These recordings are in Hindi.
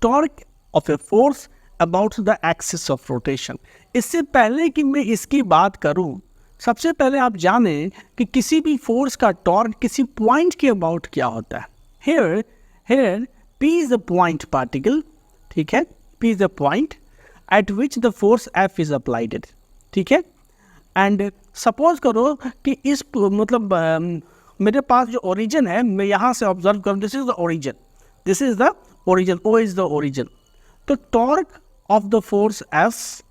Torque of a force about the axis of rotation. इससे पहले कि मैं इसकी बात करूं, सबसे पहले आप जानें कि किसी भी फोर्स का टॉर्क किसी पॉइंट के अबाउट क्या होता है। here P is a point particle, ठीक है, P is a point at which the force F is applied, ठीक है। एंड सपोज करो कि इस मतलब मेरे पास जो ओरिजिन है, मैं यहाँ से ऑब्जर्व करूँ, this is the origin, this is the origin, O is the origin. तो torque of the force F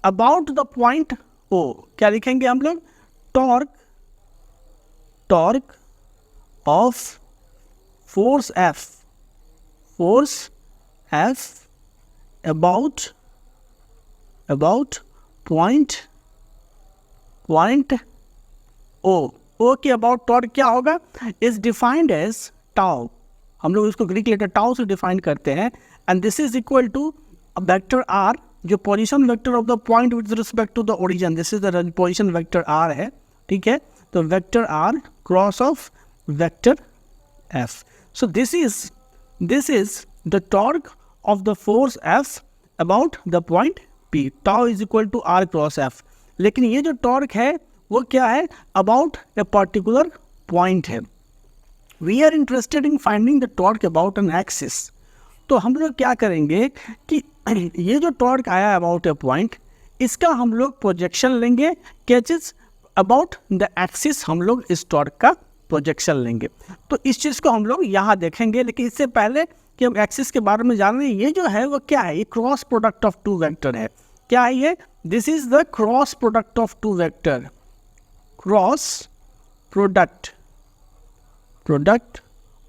about the point O, क्या लिखेंगे हम लोग? Torque of force F about point O के अबाउट टॉर्क क्या होगा? Is defined as tau. हम लोग इसको ग्रीक लेटर टाउ से डिफाइन करते हैं। And this is equal to vector R, जो position vector of the point with respect to the origin, this is the position vector R है, ठीक है। तो vector R cross of vector F। So this is the torque of the force F about the point P। Tau is equal to R cross F। लेकिन ये जो टॉर्क है वो क्या है? अबाउट ए पर्टिकुलर पॉइंट है। We are interested in finding the torque about an axis. तो हम लोग क्या करेंगे कि ये जो टॉर्क आया अबाउट ए पॉइंट, इसका हम लोग प्रोजेक्शन लेंगे। क्या चीज़? अबाउट द एक्सिस हम लोग इस टॉर्क का प्रोजेक्शन लेंगे। तो इस चीज़ को हम लोग यहाँ देखेंगे। लेकिन इससे पहले कि हम एक्सिस के बारे में जान रहे हैं, ये जो है वो क्या है? ये cross product of two vector है। क्या है ये? This is the cross product of two vector, cross product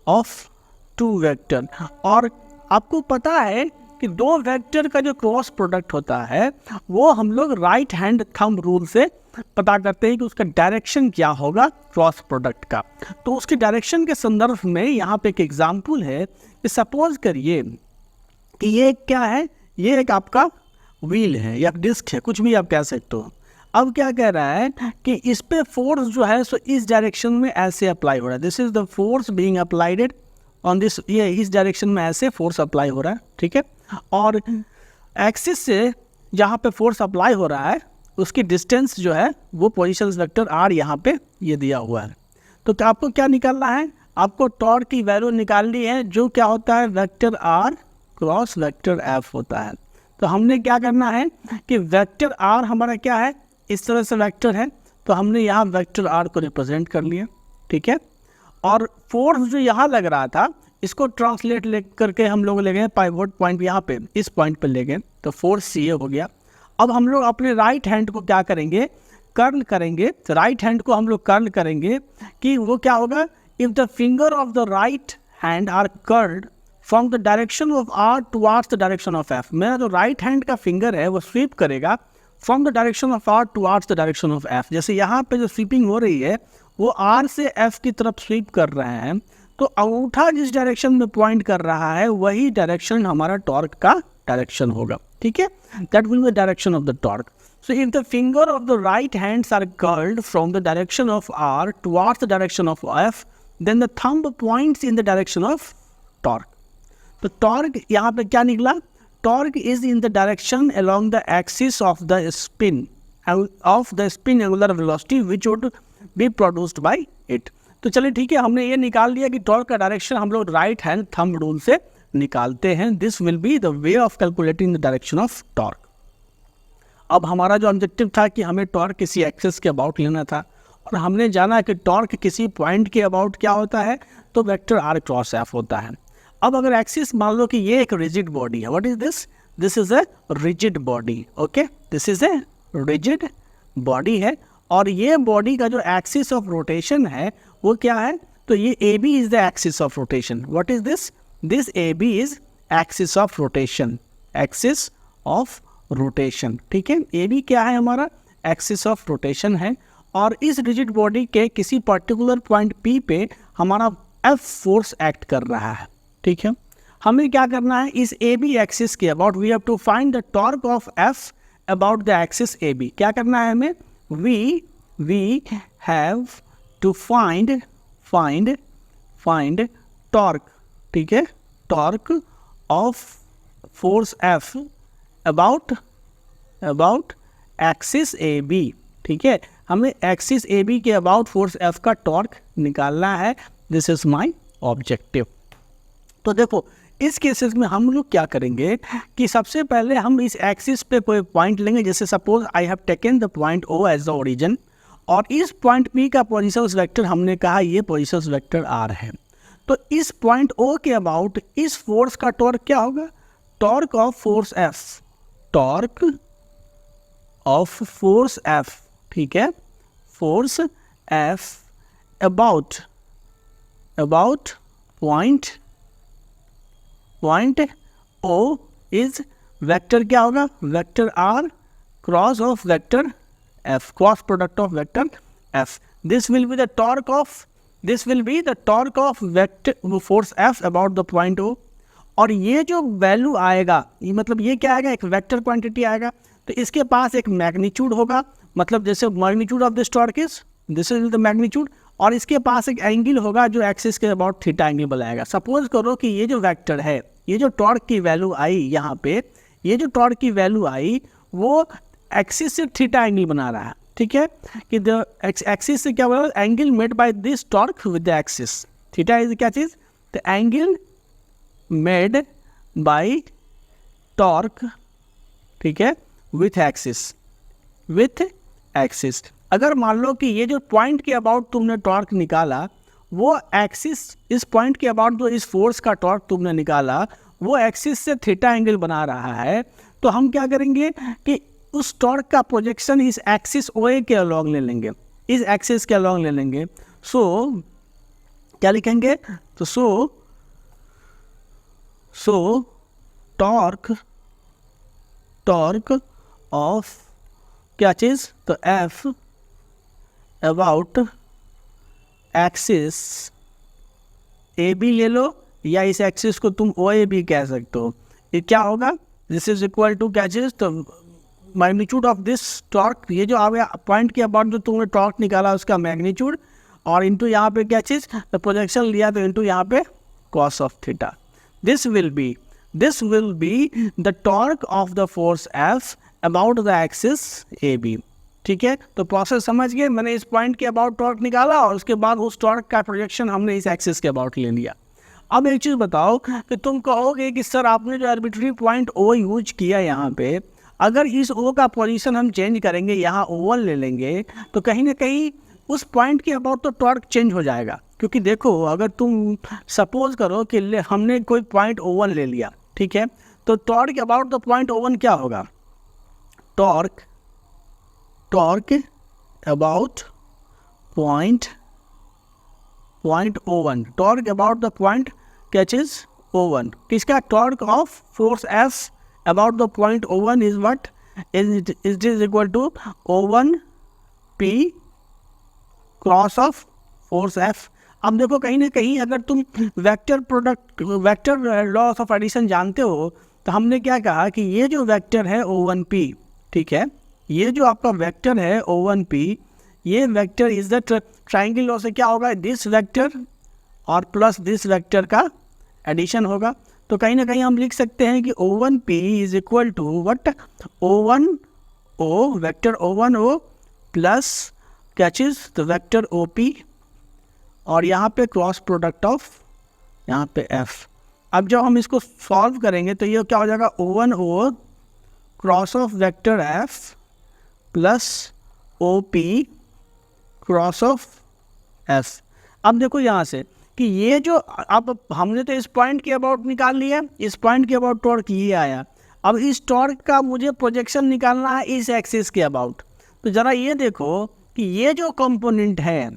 of two vector. और आपको पता है कि दो वेक्टर का जो क्रॉस प्रोडक्ट होता है वो हम लोग राइट हैंड थंब रूल से पता करते हैं कि उसका डायरेक्शन क्या होगा क्रॉस प्रोडक्ट का। तो उसके डायरेक्शन के संदर्भ में यहाँ पे एक एग्जाम्पल है कि सपोज करिए कि ये क्या है? ये एक आपका व्हील है या डिस्क है, कुछ भी आप कह सकते हो। अब क्या कह रहा है कि इस पे फोर्स जो है सो इस डायरेक्शन में ऐसे अप्लाई हो रहा है। This is the force being applied on this, ये इस डायरेक्शन में ऐसे फोर्स अप्लाई हो रहा है, ठीक है। और एक्सिस से जहाँ पे फोर्स अप्लाई हो रहा है उसकी डिस्टेंस जो है वो पोजीशन वेक्टर R यहाँ पे ये दिया हुआ है। तो आपको क्या निकालना है? आपको टॉर्क की वैल्यू निकालनी है, जो क्या होता है? Vector R cross vector F होता है। तो हमने क्या करना है कि वेक्टर R हमारा क्या है? इस तरह से वेक्टर है, तो हमने यहाँ वेक्टर R को रिप्रेजेंट कर लिया, ठीक है। और फोर्स जो यहाँ लग रहा था इसको ट्रांसलेट ले करके हम लोग ले गए पाइवोट पॉइंट, यहाँ पे इस पॉइंट पे ले गए, तो फोर्स CA हो गया। अब हम लोग अपने राइट हैंड को क्या करेंगे? कर्ल करेंगे। तो राइट हैंड को हम लोग कर्ल करेंगे कि वो क्या होगा? If the finger of the right hand are curled from the direction of R towards the direction of F। मेरा जो राइट हैंड का फिंगर है वो स्वीप करेगा from the direction of R towards the direction of F। जैसे यहाँ पे जो स्वीपिंग हो रही है वो R से F की तरफ स्वीप कर रहे हैं, तो अंगूठा जिस डायरेक्शन में पॉइंट कर रहा है वही डायरेक्शन हमारा टॉर्क का डायरेक्शन होगा, ठीक है। That will be the direction of the torque. So if the finger of the right hands are curled from the direction of R towards the direction of F, then the thumb points in the direction of torque. तो टॉर्क यहाँ पे क्या निकला? Torque is in the direction along the axis of the spin angular velocity which would be produced by it. तो चलिए ठीक है, हमने ये निकाल लिया कि टॉर्क का डायरेक्शन हम लोग राइट हैंड थंब रूल से निकालते हैं। This will be the way of calculating the direction of torque. अब हमारा जो ऑब्जेक्टिव था कि हमें टॉर्क किसी एक्सिस के अबाउट लेना था, और हमने जाना कि टॉर्क किसी पॉइंट के अबाउट क्या होता है, तो वेक्टर R क्रॉस F होता है। अब अगर एक्सिस मान लो कि ये एक रिजिड बॉडी है, what is this? This is a rigid body, okay, this is a rigid body है। और ये बॉडी का जो एक्सिस ऑफ रोटेशन है वो क्या है? तो ये AB is the axis of rotation. What is this? This AB is axis of rotation, axis of rotation, ठीक है। AB क्या है? हमारा एक्सिस ऑफ रोटेशन है। और इस रिजिड बॉडी के किसी पर्टिकुलर पॉइंट P पे हमारा F फोर्स एक्ट कर रहा है, ठीक है। हमें क्या करना है? इस AB एक्सिस के about we have to find the torque of F about the axis AB। क्या करना है हमें? we have to find torque, ठीक है, torque of force F about axis A B. ठीक है, हमें एक्सिस ए बी के अबाउट फोर्स एफ का टॉर्क निकालना है। This is my objective. तो देखो इस केसेस में हम लोग क्या करेंगे कि सबसे पहले हम इस एक्सिस पे कोई पॉइंट लेंगे। जैसे suppose I have taken the point O as the origin, और इस पॉइंट पी का पोजीशंस वेक्टर हमने कहा ये पोजीशंस वेक्टर आर है। तो इस पॉइंट ओ के अबाउट इस फोर्स का टॉर्क क्या होगा? Torque of force F, torque of force F. ठीक है, force F about point O is vector क्या होगा? Vector R cross of vector F, cross product of vector F. This will be the torque of vector force F about the point O. और ये जो वैल्यू आएगा, ये मतलब ये क्या आएगा? एक वेक्टर क्वांटिटी आएगा, तो इसके पास एक मैग्नीट्यूड होगा। मतलब जैसे magnitude of this torque is this is the magnitude, और इसके पास एक एंगल होगा जो एक्सिस के अबाउट थीटा एंगल बनाएगा। सपोज करो कि ये जो वेक्टर है, ये जो टॉर्क की वैल्यू आई यहाँ पे, ये जो टॉर्क की वैल्यू आई वो एक्सिस से थीटा एंगल बना रहा है। ठीक है, कि द एक्सिस से क्या बना? Angle made by this torque with the axis. Theta is क्या चीज? The angle made by torque, ठीक है, विथ एक्सिस। अगर मान लो कि ये जो पॉइंट के अबाउट तुमने टॉर्क निकाला वो एक्सिस, इस पॉइंट के अबाउट जो इस फोर्स का टॉर्क तुमने निकाला वो एक्सिस से थीटा एंगल बना रहा है, तो हम क्या करेंगे कि उस टॉर्क का प्रोजेक्शन इस एक्सिस OA के अलॉन्ग ले लेंगे, इस एक्सिस के अलॉन्ग ले लेंगे। सो क्या लिखेंगे? तो सो टॉर्क ऑफ क्या चीज़? तो F about axis A B ले लो, या इस एक्सिस को तुम OA भी कह सकते हो। ये क्या होगा? दिस इज इक्वल टू क्या चीज़? तो मैग्नीट्यूड ऑफ दिस टॉर्क, ये जो आ पॉइंट के अबाउट जो तुमने टॉर्क निकाला उसका मैग्नीट्यूड, और इंटू यहाँ पे क्या चीज़? तो प्रोजेक्शन लिया तो इंटू यहाँ पे cos of theta. This will be the torque of the force F about the axis A B. ठीक है, तो प्रोसेस समझ गए। मैंने इस पॉइंट के अबाउट टॉर्क निकाला और उसके बाद उस टॉर्क का प्रोजेक्शन हमने इस एक्सिस के अबाउट ले लिया। अब एक चीज़ बताओ कि तुम कहोगे कि सर आपने जो आर्बिट्री पॉइंट ओ यूज किया यहाँ पे, अगर इस ओ का पोजीशन हम चेंज करेंगे, यहाँ O1 ले लेंगे, तो कहीं ना कहीं उस पॉइंट के अबाउट तो टॉर्क चेंज हो जाएगा। क्योंकि देखो अगर तुम सपोज करो कि हमने कोई पॉइंट O1 ले लिया, ठीक है, तो torque about the point O1 क्या होगा? Torque about point O1, torque about the point क्या चीज? O1। किसका? Torque of force F about the point O1 is what? Is equal to O1 P cross of force F. अब देखो कहीं ना कहीं अगर तुम वेक्टर लॉस ऑफ एडिशन जानते हो, तो हमने क्या कहा कि ये जो वेक्टर है O1P, ठीक है, ये जो आपका वेक्टर है O1P, ये vector is the triangle law से क्या होगा? दिस वेक्टर और प्लस दिस वेक्टर का एडिशन होगा। तो कहीं ना कहीं हम लिख सकते हैं कि O1P is equal to what? O1O, vector O1O plus क्या चीज़? तो वेक्टर OP, और यहाँ पे क्रॉस प्रोडक्ट ऑफ यहाँ पे F। अब जब हम इसको सॉल्व करेंगे तो ये क्या हो जाएगा? O1O cross of vector F plus OP cross of F। अब देखो यहाँ से कि ये जो अब हमने तो इस पॉइंट के अबाउट निकाल लिया, इस पॉइंट के अबाउट टॉर्क ये आया। अब इस टॉर्क का मुझे प्रोजेक्शन निकालना है इस एक्सिस के अबाउट। तो ज़रा ये देखो कि ये जो कंपोनेंट है,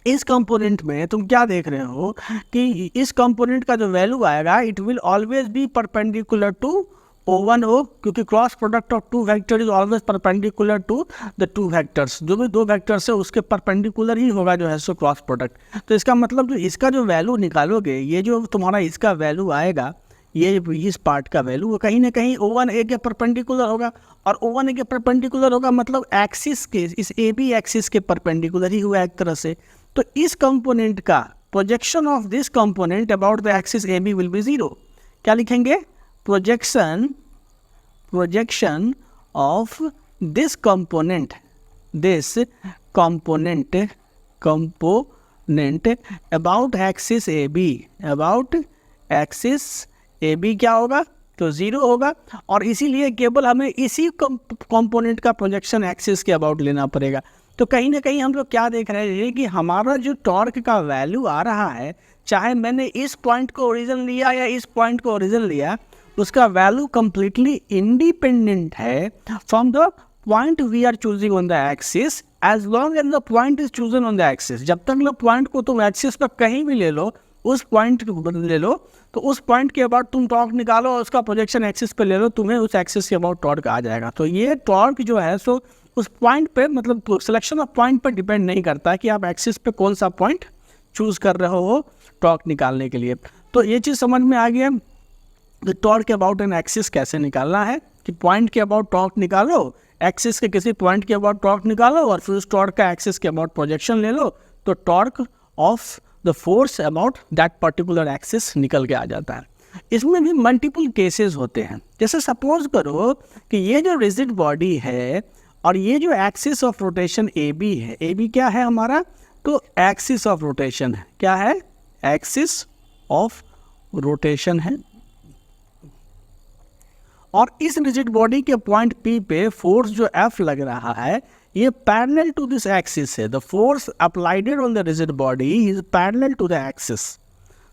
इस कंपोनेंट में तुम क्या देख रहे हो कि इस कंपोनेंट का जो वैल्यू आएगा it will always be perpendicular to O1O, क्योंकि cross product of two vector is always perpendicular to the two vectors. जो भी दो वेक्टर्स है उसके परपेंडिकुलर ही होगा जो है सो क्रॉस प्रोडक्ट। तो इसका मतलब जो इसका जो वैल्यू निकालोगे, ये जो तुम्हारा इसका वैल्यू आएगा, ये इस पार्ट का वैल्यू वो कहीं ना कहीं O1A के परपेंडिकुलर होगा, और O1A के परपेंडिकुलर होगा मतलब एक्सिस के, इस AB एक्सिस के परपेंडिकुलर ही हुआ एक तरह से। तो इस कंपोनेंट का projection of this component about the axis AB will be 0, क्या लिखेंगे, projection of this component about axis A B क्या होगा, तो 0 होगा। और इसीलिए केवल हमें इसी कंपोनेंट का प्रोजेक्शन एक्सिस के अबाउट लेना पड़ेगा। तो कहीं ना कहीं हम लोग क्या देख रहे हैं कि हमारा जो टॉर्क का वैल्यू आ रहा है, चाहे मैंने इस पॉइंट को ओरिजिन लिया या इस पॉइंट को ओरिजिन लिया, उसका वैल्यू कंप्लीटली इंडिपेंडेंट है from the point we are choosing on the axis, as long as the point is chosen on the axis. जब तक लो पॉइंट को तुम एक्सिस पर कहीं भी ले लो, उस पॉइंट को ले लो, तो उस पॉइंट के अबाउट तुम टॉर्क निकालो और उसका प्रोजेक्शन एक्सिस पे ले लो, तुम्हें उस एक्सिस के अबाउट टॉर्क आ जाएगा। तो ये टॉर्क जो है सो उस पॉइंट पे, मतलब सिलेक्शन ऑफ पॉइंट पर डिपेंड नहीं करता है कि आप एक्सिस पे कौन सा पॉइंट चूज कर रहे हो टॉर्क निकालने के लिए। तो ये चीज़ समझ में आ गया कि टॉर्क के अबाउट एन एक्सिस कैसे निकालना है, कि पॉइंट के अबाउट टॉर्क निकालो, एक्सिस के किसी पॉइंट के अबाउट टॉर्क निकालो और फिर उस टॉर्क का एक्सिस के अबाउट प्रोजेक्शन ले लो, तो torque of the force about that particular axis निकल के आ जाता है। इसमें भी मल्टीपल केसेस होते हैं। जैसे सपोज करो कि ये जो रिजिड बॉडी है और ये जो axis of rotation A B है, ए बी क्या है हमारा, तो एक्सिस ऑफ रोटेशन है। क्या है, एक्सिस ऑफ रोटेशन है। और इस रिजिड बॉडी के पॉइंट पी पे फोर्स जो एफ लग रहा है, ये पैरेलल टू दिस एक्सिस है। The force applied on the rigid body is parallel to the axis.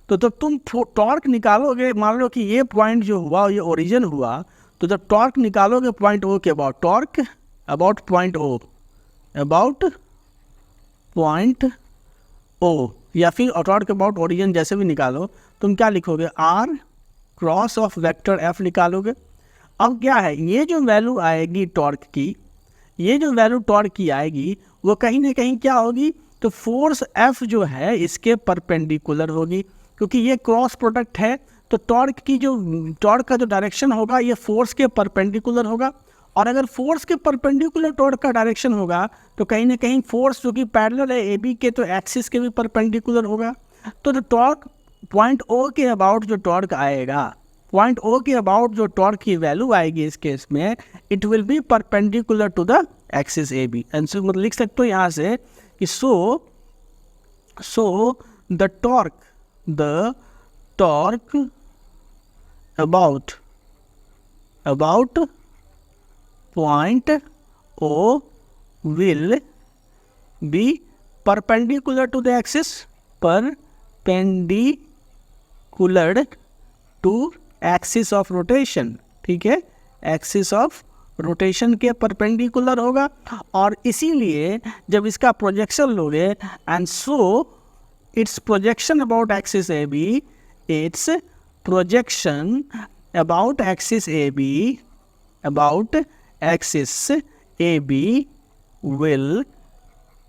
तो जब तुम टॉर्क निकालोगे, मान लो कि ये पॉइंट जो हुआ ये ओरिजिन हुआ, तो जब टॉर्क निकालोगे पॉइंट ओ के about, torque about point O, about point O, या फिर टॉर्क अबाउट ओरिजिन जैसे भी निकालो, तुम क्या लिखोगे, R cross of vector F निकालोगे। अब क्या है, ये जो वैल्यू आएगी टॉर्क की, ये जो वैल्यू टॉर्क की आएगी वो कहीं ना कहीं क्या होगी, तो फोर्स एफ जो है इसके परपेंडिकुलर होगी, क्योंकि ये क्रॉस प्रोडक्ट है। तो टॉर्क का जो डायरेक्शन होगा ये फोर्स के परपेंडिकुलर होगा। और अगर फोर्स के परपेंडिकुलर टॉर्क का डायरेक्शन होगा तो कहीं ना कहीं फोर्स जो कि पैरेलल है ए बी के, तो एक्सिस के भी परपेंडिकुलर होगा। तो टॉर्क पॉइंट ओ के अबाउट जो टॉर्क आएगा, पॉइंट ओ के अबाउट जो टॉर्क की वैल्यू आएगी इस केस में, it will be perpendicular to the axis A B. And so मतलब लिख सकते हो यहाँ से कि so the torque about point O will be perpendicular to the axis, perpendicular to axis of rotation। ठीक है, एक्सिस ऑफ रोटेशन के परपेंडिकुलर होगा। और इसीलिए जब इसका प्रोजेक्शन लोगे, and so its projection about axis A B, its projection about axis A B, about axis A B will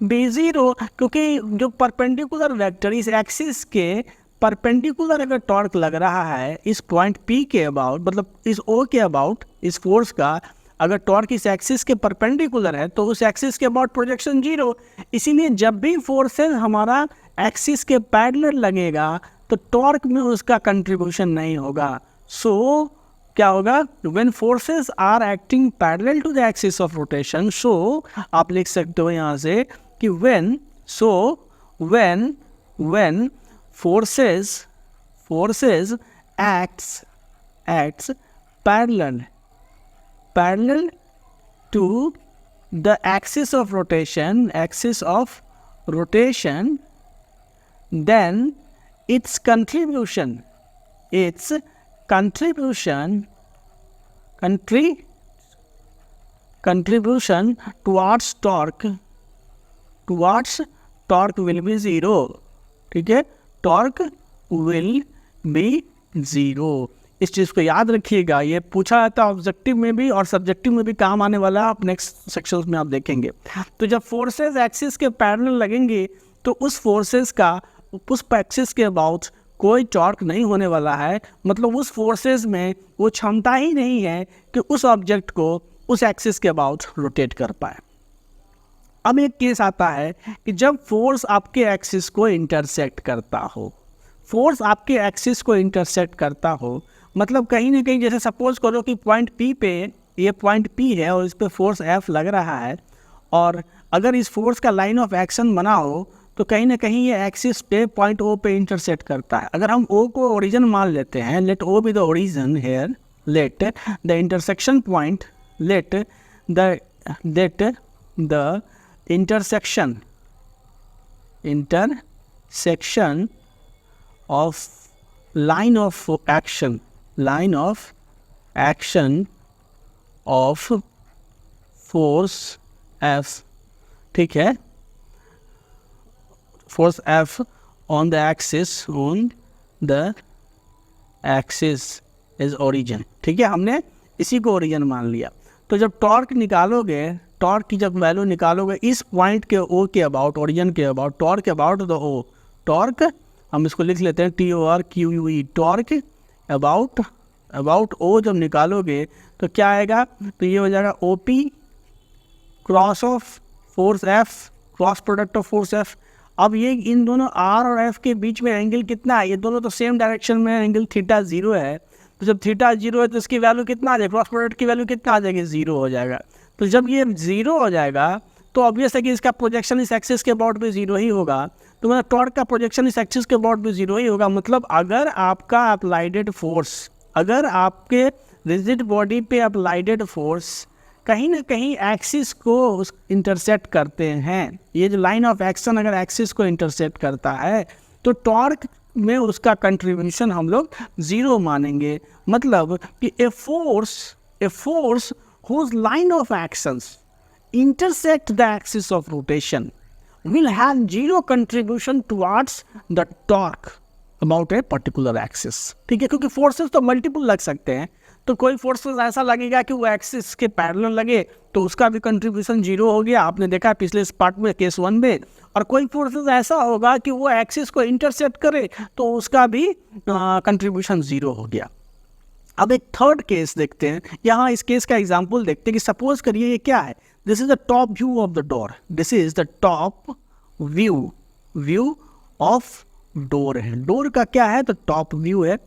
be 0, क्योंकि जो परपेंडिकुलर वेक्टर इस एक्सिस के परपेंडिकुलर अगर टॉर्क लग रहा है इस पॉइंट P के अबाउट, मतलब इस O के अबाउट, इस फोर्स का अगर टॉर्क इस एक्सिस के परपेंडिकुलर है तो उस एक्सिस के अबाउट प्रोजेक्शन 0। इसीलिए जब भी फोर्सेस हमारा एक्सिस के पैरेलल लगेगा तो टॉर्क में उसका कंट्रीब्यूशन नहीं होगा। सो क्या होगा, when forces are acting parallel to the axis of rotation, so आप लिख सकते हो यहाँ से कि when forces acts parallel to the axis of rotation, then its contribution towards torque will be 0। ठीक है, टॉर्क विल बी 0। इस चीज़ को याद रखिएगा, ये पूछा जाता है ऑब्जेक्टिव में भी और सब्जेक्टिव में भी काम आने वाला है। आप नेक्स्ट सेक्शंस में आप देखेंगे। तो जब फोर्सेस एक्सिस के पैरेलल लगेंगे तो उस फोर्सेस का उस एक्सिस के अबाउट कोई टॉर्क नहीं होने वाला है, मतलब उस फोर्सेस में वो क्षमता ही नहीं है कि उस ऑब्जेक्ट को उस एक्सिस के अबाउट रोटेट कर पाए। अब एक केस आता है कि जब फोर्स आपके एक्सिस को इंटरसेक्ट करता हो, मतलब कहीं ना कहीं जैसे सपोज करो कि पॉइंट पी पे, ये पॉइंट पी है और इस पे फोर्स एफ लग रहा है, और अगर इस फोर्स का लाइन ऑफ एक्शन बना हो तो कहीं ना कहीं ये एक्सिस पे पॉइंट ओ पे इंटरसेक्ट करता है। अगर हम ओ को ओरिजिन मान लेते हैं, let O be the origin here, let the intersection point, let the intersection of line of action of force F, ठीक है, force F on the axis is origin, ठीक है, हमने इसी को ओरिजिन मान लिया। तो जब टॉर्क निकालोगे, टॉर्क की जब वैल्यू निकालोगे इस पॉइंट के ओ के अबाउट, ओरिजिन के about, torque about the O, torque हम इसको लिख लेते हैं TORQE, टॉर्क अबाउट ओ जब निकालोगे तो क्या आएगा, तो ये हो जाएगा OP cross of force F, cross product of force F। अब ये इन दोनों R और F के बीच में एंगल कितना है, ये दोनों तो सेम डायरेक्शन में, एंगल थीटा 0 है, तो जब थीटा 0 है तो इसकी वैल्यू कितना आ जाएगा, क्रॉस प्रोडक्ट की वैल्यू कितना आ जाएगी, 0 हो जाएगा। तो जब ये 0 हो जाएगा तो ऑब्वियस है कि इसका प्रोजेक्शन इस एक्सिस के अबाउट भी 0 ही होगा, तो मतलब टॉर्क का प्रोजेक्शन इस एक्सिस के अबाउट भी 0 ही होगा। मतलब अगर आपका अप्लाइडेड फोर्स, अगर आपके रिजिड बॉडी पे अप्लाइडेड फोर्स कहीं ना कहीं एक्सिस को इंटरसेक्ट करते हैं, ये जो लाइन ऑफ एक्शन अगर एक्सिस को इंटरसेक्ट करता है तो टॉर्क में उसका कंट्रीब्यूशन हम लोग 0 मानेंगे। मतलब कि a force whose line of actions intersect the axis of rotation will have 0 contribution towards the torque about a particular axis, ठीक है, क्योंकि फोर्सेस तो मल्टीपल लग सकते हैं, तो कोई फोर्सेस ऐसा लगेगा कि वो एक्सिस के पैरेलल लगे तो उसका भी कंट्रीब्यूशन 0 हो गया, आपने देखा पिछले पार्ट में केस 1 में, और कोई फोर्सेस ऐसा होगा कि वो एक्सिस को इंटरसेक्ट करे तो उसका भी कंट्रीब्यूशन 0 हो गया। अब एक थर्ड केस देखते हैं, यहाँ इस केस का एग्जांपल देखते हैं कि सपोज करिए ये क्या है, this is the top view of the door, this is the top view of door है, डोर का क्या है तो टॉप व्यू है।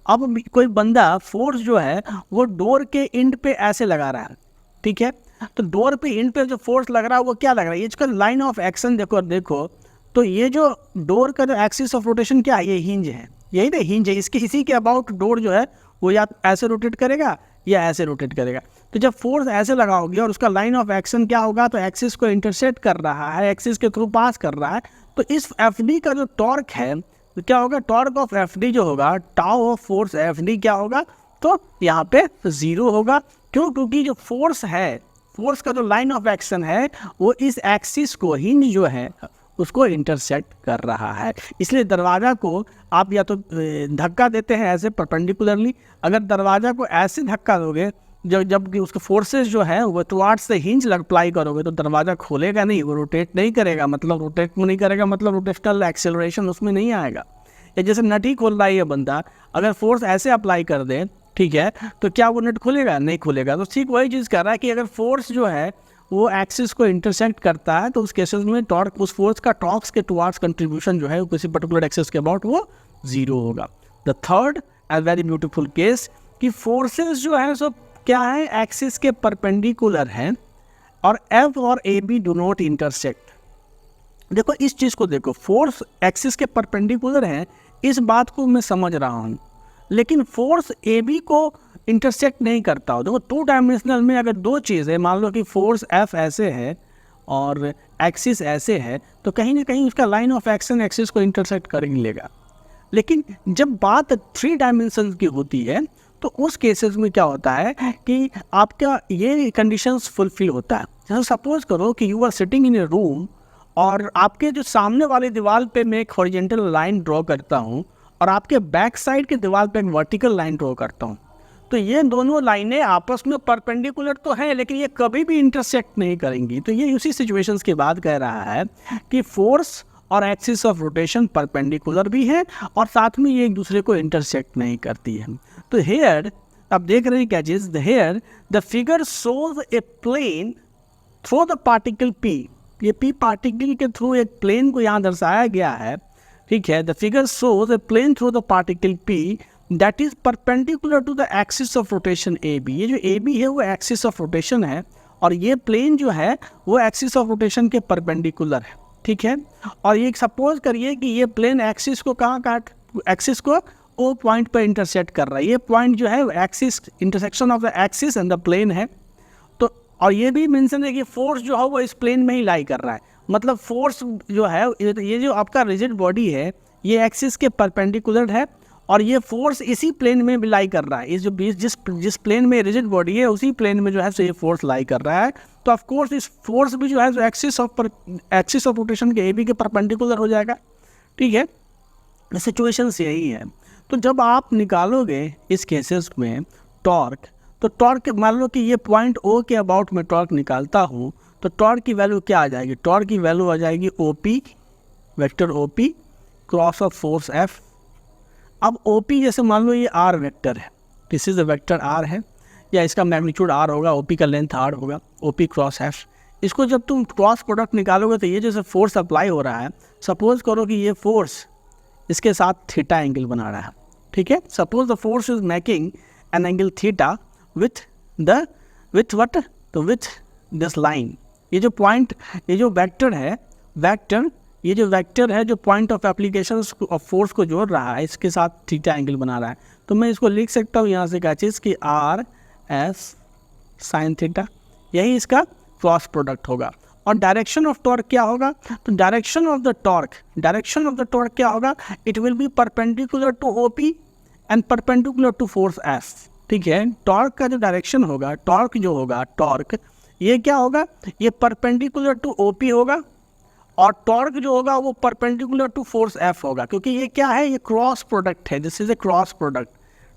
अब कोई बंदा फोर्स जो है वो डोर के एंड पे ऐसे लगा रहा है, ठीक है, तो डोर पे एंड पे जो फोर्स लग रहा है वो क्या लग रहा है, ये इसका लाइन ऑफ एक्शन देखो, तो ये जो डोर का जो एक्सिस ऑफ रोटेशन क्या है, ये हिंज है, यही ना हिंज है, इसके इसी के अबाउट डोर जो है वो या ऐसे रोटेट करेगा या ऐसे रोटेट करेगा। तो जब फोर्स ऐसे लगाओगे और उसका लाइन ऑफ एक्शन क्या होगा, तो एक्सिस को इंटरसेक्ट कर रहा है, एक्सिस के थ्रू पास कर रहा है, तो इस FD का जो टॉर्क है तो क्या होगा, टॉर्क ऑफ FD जो होगा, टाउ ऑफ फोर्स FD क्या होगा, तो यहाँ पे 0 होगा। क्यों, क्योंकि जो फोर्स है, फोर्स का जो लाइन ऑफ एक्शन है वो इस एक्सिस को, हिंज जो है उसको इंटरसेक्ट कर रहा है। इसलिए दरवाज़ा को आप या तो धक्का देते हैं ऐसे परपेंडिकुलरली, अगर दरवाज़ा को ऐसे धक्का दोगे जब उसके फोर्सेस जो है वो टुवार्ड्स से हिंज अप्लाई करोगे तो दरवाज़ा खोलेगा नहीं, वो रोटेट नहीं करेगा, मतलब रोटेट नहीं करेगा मतलब रोटेशनल एक्सेलरेशन उसमें नहीं आएगा। या जैसे नट ही खोल रहा है ये बंदा, अगर फोर्स ऐसे अप्लाई कर दे, ठीक है, तो क्या वो नट खुलेगा, नहीं खुलेगा। तो ठीक वही चीज़ कर रहा है कि अगर फोर्स जो है वो एक्सिस को इंटरसेक्ट करता है तो उस केसेस में टॉर्क, उस फोर्स का टॉर्क्स के टुवार्ड्स कंट्रीब्यूशन जो है किसी पर्टिकुलर एक्सिस के अबाउट वो 0 होगा। The third and very beautiful case कि फोर्सेस जो है सो क्या है, एक्सिस के परपेंडिकुलर हैं और F और AB डू नॉट इंटरसेक्ट। देखो इस चीज़ को देखो, फोर्स एक्सिस के परपेंडिकुलर हैं, इस बात को मैं समझ रहा हूँ, लेकिन फोर्स AB को इंटरसेक्ट नहीं करता हो। देखो 2 डायमेंशनल में अगर 2 चीज़ है, मान लो कि फोर्स F ऐसे है और एक्सिस ऐसे है, तो कहीं ना कहीं उसका लाइन ऑफ एक्शन एक्सिस को इंटरसेक्ट कर ही लेगा। लेकिन जब बात 3 डायमेंशन की होती है तो उस केसेस में क्या होता है कि आपका ये कंडीशंस फुलफिल होता है। जैसे सपोज करो कि you are sitting in a room और आपके जो सामने वाली दीवार पे मैं एक हॉरिजॉन्टल लाइन ड्रॉ करता हूँ और आपके बैक साइड के दीवार पे एक वर्टिकल लाइन ड्रॉ करता हूँ, तो ये दोनों लाइनें आपस में परपेंडिकुलर तो हैं लेकिन ये कभी भी इंटरसेक्ट नहीं करेंगी। तो ये उसी सिचुएशंस की बात कह रहा है कि फोर्स और एक्सिस ऑफ रोटेशन परपेंडिकुलर भी है और साथ में ये एक दूसरे को इंटरसेक्ट नहीं करती है। तो हेयर आप देख रहे हैं क्या चीज़, here the figure shows a plane through the particle P, ये P पार्टिकल के थ्रू एक प्लेन को यहाँ दर्शाया गया है, ठीक है। The figure shows a plane through the particle P that is perpendicular to the axis of rotation A B. ये जो ए बी है वो एक्सिस ऑफ रोटेशन है और ये प्लेन जो है वो एक्सिस ऑफ रोटेशन के परपेंडिकुलर है, ठीक है। और ये सपोज करिए कि ये प्लेन एक्सिस को एक्सिस को ओ पॉइंट पर इंटरसेक्ट कर रहा है। ये पॉइंट जो है axis intersection of the axis and the plane है। तो और ये भी मेंशन है कि फोर्स जो है वो इस प्लेन में ही लाई कर रहा है। मतलब फोर्स जो है, ये जो आपका रिजिड बॉडी है ये एक्सिस के परपेंडिकुलर है और ये फोर्स इसी प्लेन में भी लाई कर रहा है। इस जो जिस प्लेन में रिजिड बॉडी है उसी प्लेन में जो है सो ये फोर्स लाई कर रहा है। तो ऑफ कोर्स इस फोर्स भी जो है सो एक्सिस ऑफ रोटेशन के ए बी के परपेंडिकुलर हो जाएगा, ठीक है। सिचुएशन यही है। तो जब आप निकालोगे इस केसेस में टॉर्क, तो टॉर्क मान लो कि ये पॉइंट ओ के अबाउट में टॉर्क निकालता हूँ, तो टॉर्क की वैल्यू क्या आ जाएगी? टॉर्क की वैल्यू आ जाएगी O P, vector O P cross of force F. अब ओ पी जैसे मान लो ये आर वेक्टर है, this is a vector R है, या इसका मैग्नीट्यूड आर होगा, ओ पी का लेंथ आर होगा, ओ पी क्रॉस एफ। इसको जब तुम क्रॉस प्रोडक्ट निकालोगे तो ये जैसे फोर्स अप्लाई हो रहा है, सपोज करो कि ये फोर्स इसके साथ थीटा एंगल बना रहा है, ठीक है। Suppose the force is making an angle theta with what, तो विथ दिस लाइन। ये जो पॉइंट, ये जो वेक्टर है, ये जो वेक्टर है जो point of application of force को जोड़ रहा है, इसके साथ थीटा एंगल बना रहा है। तो मैं इसको लिख सकता हूँ यहाँ से क्या चीज़ कि आर एस साइन थीटा, यही इसका क्रॉस प्रोडक्ट होगा। और डायरेक्शन ऑफ टॉर्क क्या होगा? तो डायरेक्शन ऑफ द टॉर्क क्या होगा? It will be perpendicular to O P and perpendicular to force F, ठीक है। टॉर्क का जो डायरेक्शन होगा, टॉर्क ये क्या होगा? ये परपेंडिकुलर टू ओ पी होगा और टॉर्क जो होगा वो परपेंडिकुलर टू फोर्स एफ होगा, क्योंकि ये क्या है? ये क्रॉस प्रोडक्ट है, this is A cross product,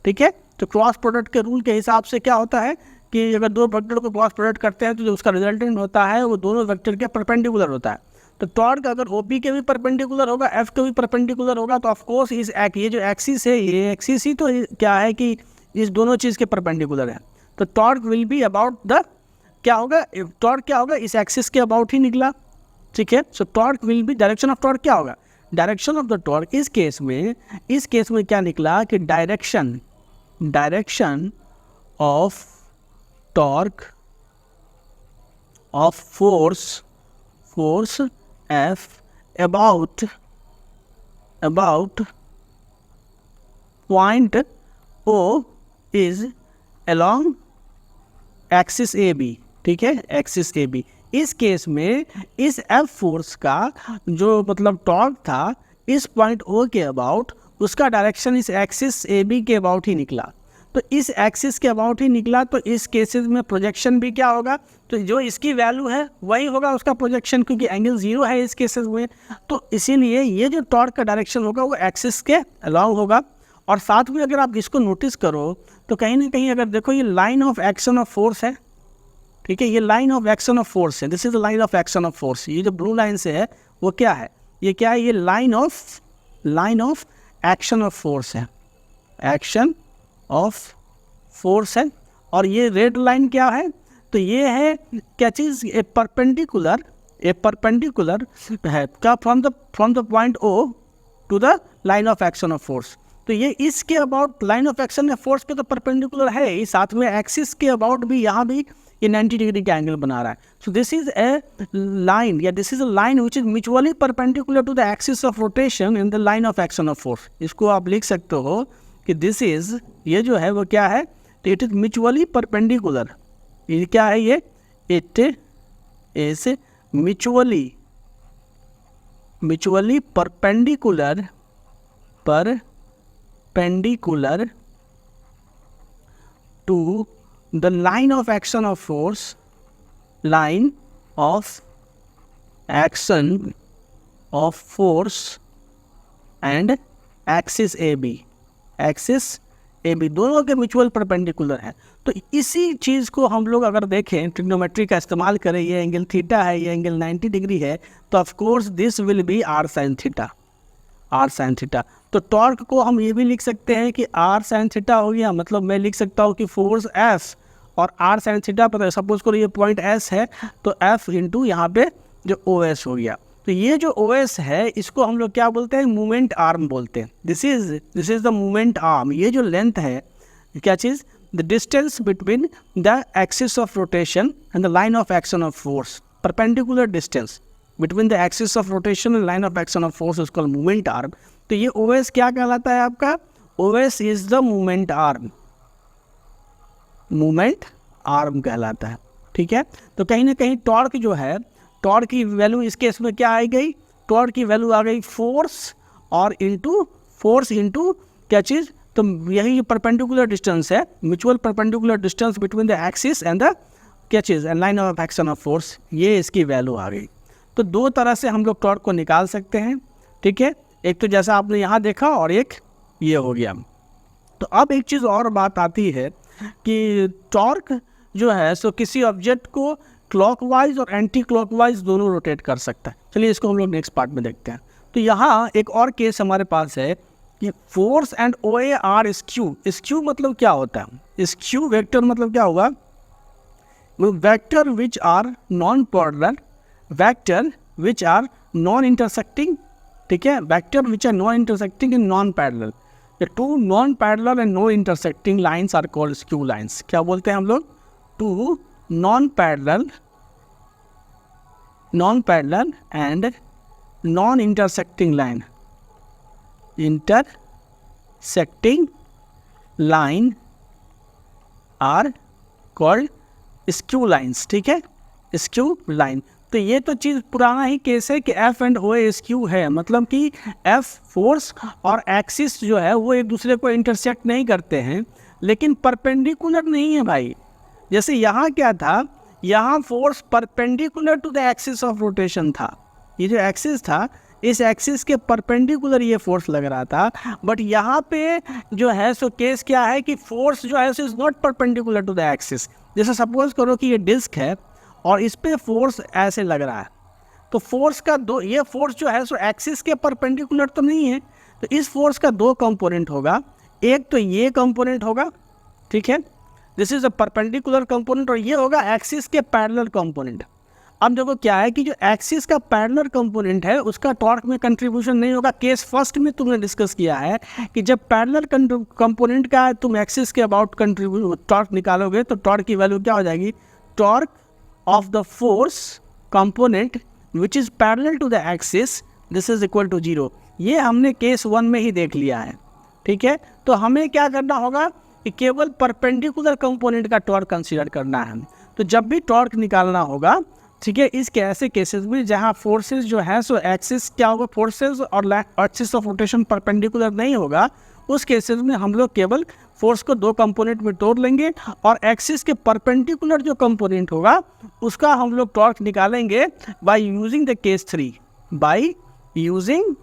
ठीक है। तो क्रॉस प्रोडक्ट के रूल के हिसाब से क्या होता है कि अगर दो वेक्टर को क्रॉस प्रोडक्ट करते हैं तो जो उसका रिजल्टेंट होता है वो दोनों वेक्टर के परपेंडिकुलर होता है। तो टॉर्क अगर ओ पी के भी परपेंडिकुलर होगा, एफ के भी परपेंडिकुलर होगा, तो ऑफकोर्स ये जो एक्सिस है, ये एक्सिस ही तो क्या है कि इस दोनों चीज़ के परपेंडिकुलर है। तो torque will be about the क्या होगा? टॉर्क क्या होगा? इस एक्सिस के अबाउट ही निकला, ठीक है। So torque will be, direction of torque क्या होगा? डायरेक्शन ऑफ द टॉर्क इस केस में क्या निकला कि direction of torque of force F about point O is along axis A B, ठीक है, एक्सिस ए बी। इस केस में इस एफ फोर्स का जो मतलब टॉर्क था इस पॉइंट ओ के अबाउट, उसका डायरेक्शन इस एक्सिस ए बी के अबाउट ही निकला। तो इस एक्सिस के अबाउट ही निकला, तो इस केसेस में प्रोजेक्शन भी क्या होगा? तो जो इसकी वैल्यू है वही होगा उसका प्रोजेक्शन, क्योंकि एंगल जीरो है इस केसेस में। तो इसीलिए ये जो टॉर्क का डायरेक्शन होगा वो एक्सिस के अलॉन्ग होगा। और साथ में अगर आप इसको नोटिस करो तो कहीं ना कहीं अगर देखो ये line of action of force है, ठीक है, ये line of action of force है, this is the line of action of force. ये जो ब्लू लाइन से है वो क्या है? ये क्या है? ये line of action of force है, एक्शन ऑफ फोर्स है। और ये रेड लाइन क्या है? तो ये है क्या चीज़? ए परपेंडिकुलर है क्या from the point O to the line of action of force. तो ये इसके about line of action of force के तो परपेंडिकुलर है ही, साथ में एक्सिस के अबाउट भी यहाँ भी ये 90 डिग्री का एंगल बना रहा है। So this is a line, या this is a line which is mutually perpendicular to the axis of rotation in the line of action of force. इसको आप लिख सकते हो कि दिस इज, ये जो है वो क्या है? तो इट इज म्यूचुअली परपेंडिकुलर। ये क्या है? ये it is mutually perpendicular to the line of action of force, and axis AB दोनों के म्यूचुअल परपेंडिकुलर है। तो इसी चीज़ को हम लोग अगर देखें, ट्रिग्नोमेट्री का इस्तेमाल करें, ये एंगल थीटा है, ये एंगल 90 डिग्री है, तो of course this will be R sine theta. तो टॉर्क को हम ये भी लिख सकते हैं कि आर साइन थीटा हो गया, मतलब मैं लिख सकता हूँ कि फोर्स एफ और आर साइन थीटा, पता है सपोज करो ये पॉइंट एस है तो एफ इंटू यहाँ पे जो ओ एस हो गया। तो ये जो OS है इसको हम लोग क्या बोलते हैं, मूवमेंट आर्म बोलते हैं। This is the movement arm. ये जो लेंथ है, क्या चीज़, the distance between the axis of rotation and the line of action of force, perpendicular distance between the axis of rotation and line of action of force is called movement arm. तो ये OS क्या कहलाता है आपका, OS is the movement arm, movement arm कहलाता है। ठीक है, तो कहीं ना कहीं टॉर्क जो है, टॉर्क की वैल्यू इस केस में क्या आ गई, टॉर्क की वैल्यू आ गई फोर्स और फोर्स इंटू क्या चीज़, तो यही परपेंडिकुलर डिस्टेंस है, mutual perpendicular distance between the axis and the क्या चीज़, and line of action of force, ये इसकी वैल्यू आ गई। तो दो तरह से हम लोग टॉर्क को निकाल सकते हैं। ठीक है, एक तो जैसा आपने यहाँ देखा और एक ये हो गया। तो अब एक चीज़ और बात आती है कि टॉर्क जो है सो किसी ऑब्जेक्ट को क्लॉकवाइज और एंटी क्लॉकवाइज दोनों रोटेट कर सकता है। चलिए इसको हम लोग नेक्स्ट पार्ट में देखते हैं। तो यहाँ एक और केस हमारे पास है कि force and OA are skew. Skew मतलब क्या होता है, स्क्यू वेक्टर मतलब क्या होगा, vector which are non parallel, vector which are non intersecting. ठीक है, vector which are non intersecting and non parallel. The two non-parallel and no intersecting lines are called skew lines. क्या बोलते हैं हम लोग, two non-parallel and non-intersecting line are called skew lines. ठीक है, skew line। तो ये तो चीज़ पुराना ही केस है कि F एंड OA स्क्यू है, मतलब कि F फोर्स और एक्सिस जो है वो एक दूसरे को इंटरसेक्ट नहीं करते हैं, लेकिन परपेंडिकुलर नहीं है भाई। जैसे यहाँ क्या था, यहाँ force perpendicular to the axis of rotation था, ये जो एक्सिस था इस एक्सिस के परपेंडिकुलर ये फोर्स लग रहा था, बट यहाँ पे जो है सो केस क्या है कि फोर्स जो है सो is not perpendicular to the axis. जैसे सपोज करो कि ये डिस्क है और इस पे फोर्स ऐसे लग रहा है, तो फोर्स का ये फोर्स जो है सो एक्सिस के परपेंडिकुलर तो नहीं है, तो इस फोर्स का दो कंपोनेंट होगा, एक तो ये कंपोनेंट होगा, ठीक है, this is a perpendicular component, और ये होगा एक्सिस के पैरेलल कंपोनेंट। अब देखो क्या है कि जो एक्सिस का पैरेलल कंपोनेंट है उसका टॉर्क में कंट्रीब्यूशन नहीं होगा। केस फर्स्ट में तुमने डिस्कस किया है कि जब पैरेलल कंपोनेंट का तुम एक्सिस के अबाउट टॉर्क निकालोगे तो टॉर्क की वैल्यू क्या हो जाएगी, torque of the force component which is parallel to the axis this is equal to 0। ये हमने केस 1 में ही देख लिया है। ठीक है, तो हमें क्या करना होगा कि केवल परपेंडिकुलर कंपोनेंट का टॉर्क कंसीडर करना है। तो जब भी टॉर्क निकालना होगा, ठीक है, इसके ऐसे केसेस में जहाँ फोर्सेस जो है सो एक्सिस क्या होगा, फोर्सेस और एक्सिस ऑफ रोटेशन परपेंडिकुलर नहीं होगा, उस केसेस में हम लोग केवल फोर्स को दो कंपोनेंट में तोड़ लेंगे और एक्सिस के परपेंडिकुलर जो कंपोनेंट होगा उसका हम लोग टॉर्क निकालेंगे by using the case 3, by using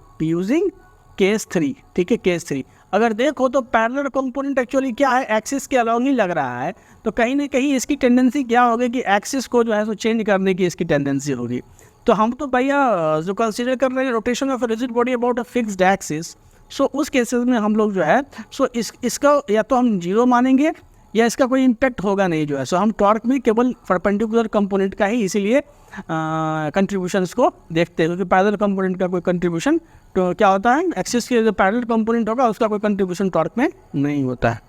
case 3। ठीक है, केस 3 अगर देखो तो पैरेलल कंपोनेंट एक्चुअली क्या है, एक्सिस के अलॉन्ग ही लग रहा है, तो कहीं ना कहीं इसकी टेंडेंसी क्या होगी कि एक्सिस को जो है सो चेंज करने की इसकी टेंडेंसी होगी। तो हम तो भैया जो कंसीडर कर रहे हैं rotation of rigid body about a fixed axis, so उस केसेस में हम लोग जो है सो इसका या तो हम 0 मानेंगे या इसका कोई इम्पैक्ट होगा नहीं जो है। सो हम टॉर्क में केवल परपेंडिकुलर कंपोनेंट का ही इसीलिए कंट्रीब्यूशंस को देखते हैं, क्योंकि पैरेलल कंपोनेंट का कोई कंट्रीब्यूशन तो क्या होता है, एक्सिस के जो पैरेलल कंपोनेंट होगा उसका कोई कंट्रीब्यूशन टॉर्क में नहीं होता है।